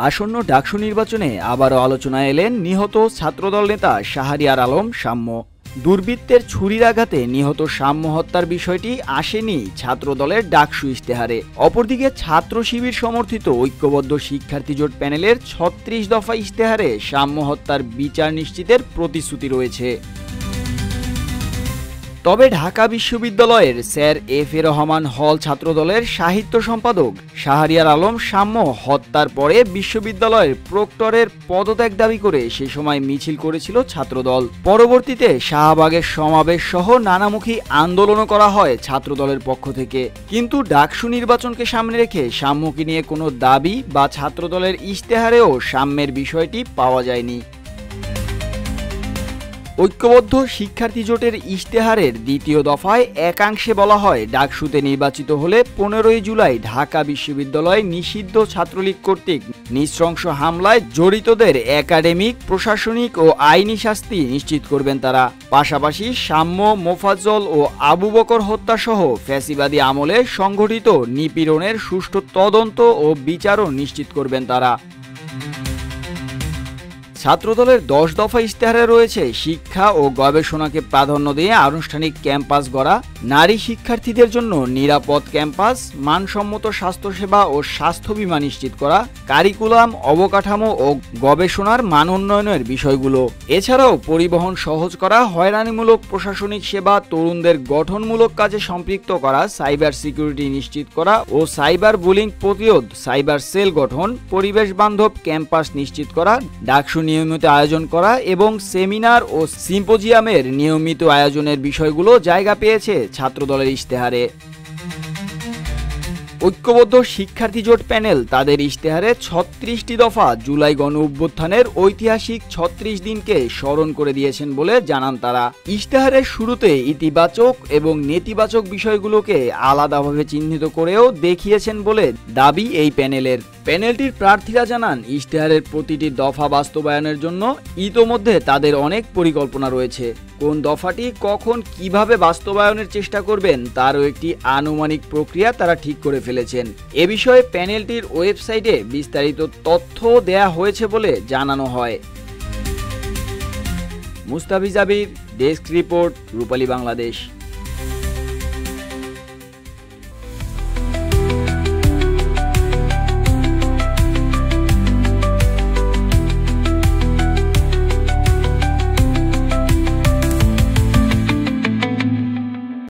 আসন্ন ডাকসু নির্বাচনে আবারও আলোচনায় এলেন নিহত ছাত্রদল নেতা শাহরিয়ার আলম সাম্য। দুর্বৃত্তের ছুরির আঘাতে নিহত সাম্য হত্যার বিষয়টি আসেনি ছাত্রদলের ডাকসু ইশতেহারে। অপরদিকে ছাত্র শিবির সমর্থিত ঐক্যবদ্ধ শিক্ষার্থী জোট প্যানেলের ৩৬ দফা ইশতেহারে সাম্য হত্যার বিচার নিশ্চিতের প্রতিশ্রুতি রয়েছে। তবে ঢাকা বিশ্ববিদ্যালয়ের স্যার এফ এ রহমান হল ছাত্রদলের সাহিত্য সম্পাদক শাহরিয়ার আলম সাম্য হত্যার পরে বিশ্ববিদ্যালয়ের প্রক্টরের পদত্যাগ দাবি করে সে সময় মিছিল করেছিল ছাত্রদল। পরবর্তীতে শাহবাগের সমাবেশ সহ নানামুখী আন্দোলনও করা হয় ছাত্রদলের পক্ষ থেকে। কিন্তু ডাকসু নির্বাচনকে সামনে রেখে সাম্যকে নিয়ে কোনো দাবি বা ছাত্রদলের ইশতেহারেও সাম্যের বিষয়টি পাওয়া যায়নি। ঐক্যবদ্ধ শিক্ষার্থী জোটের ইশতেহারের দ্বিতীয় দফায় একাংশে বলা হয়, ডাকসুতে নির্বাচিত হলে ১৫ই জুলাই ঢাকা বিশ্ববিদ্যালয় নিষিদ্ধ ছাত্রলীগ কর্তৃক নৃশংস হামলায় জড়িতদের একাডেমিক, প্রশাসনিক ও আইনি শাস্তি নিশ্চিত করবেন তারা। পাশাপাশি সাম্য, মোফাজ্জল ও আবু বকর হত্যাসহ ফ্যাসিবাদী আমলে সংঘটিত নিপীড়নের সুষ্ঠু তদন্ত ও বিচারও নিশ্চিত করবেন তারা। ছাত্রদলের ১০ দফা ইশতেহারে রয়েছে শিক্ষা ও গবেষণাকে প্রাধান্য দিয়ে আনুষ্ঠানিক ক্যাম্পাস গড়া, নারী শিক্ষার্থীদের জন্য নিরাপদ ক্যাম্পাস, মানসম্মত স্বাস্থ্যসেবা ও স্বাস্থ্য বীমা নিশ্চিত করা, কারিকুলাম, অবকাঠামো ও গবেষণার মান উন্নয়নের বিষয়গুলো। এছাড়াও পরিবহন সহজ করা, হয়রানিমূলক প্রশাসনিক সেবা, তরুণদের গঠনমূলক কাজে সম্পৃক্ত করা, সাইবার সিকিউরিটি নিশ্চিত করা ও সাইবার বুলিং প্রতিরোধ, সাইবার সেল গঠন, পরিবেশ বান্ধব ক্যাম্পাস নিশ্চিত করা, ডাকসু নিয়মিত আয়োজন করা এবং সেমিনার ও সিম্পোজিয়ামের নিয়মিত আয়োজনের বিষয়গুলো জায়গা পেয়েছে ছাত্রদলের ইশতেহারে। ঐক্যবদ্ধ শিক্ষার্থী জোট প্যানেল তাদের ইশতেহারে ৩৬টি দফা জুলাই গণ অভ্যুত্থানের ঐতিহাসিক ৩৬ দিনকে স্মরণ করে দিয়েছেন বলে জানান তারা। ইশতেহারের শুরুতে ইতিবাচক এবং নেতিবাচক বিষয়গুলোকে আলাদাভাবে চিহ্নিত করেও দেখিয়েছেন বলে দাবি এই প্যানেলের। প্যানেলটির প্রার্থীরা জানান, ইশতেহারের প্রতিটি দফা বাস্তবায়নের জন্য ইতোমধ্যে তাদের অনেক পরিকল্পনা রয়েছে। কোন দফাটি কখন কিভাবে বাস্তবায়নের চেষ্টা করবেন তারও একটি আনুমানিক প্রক্রিয়া তারা ঠিক করে ফেলেছেন। এ বিষয়ে প্যানেলটির ওয়েবসাইটে বিস্তারিত তথ্য দেয়া হয়েছে বলে জানানো হয়। মুস্তাফিজ আবির, ডেস্ক রিপোর্ট, রূপালী বাংলাদেশ।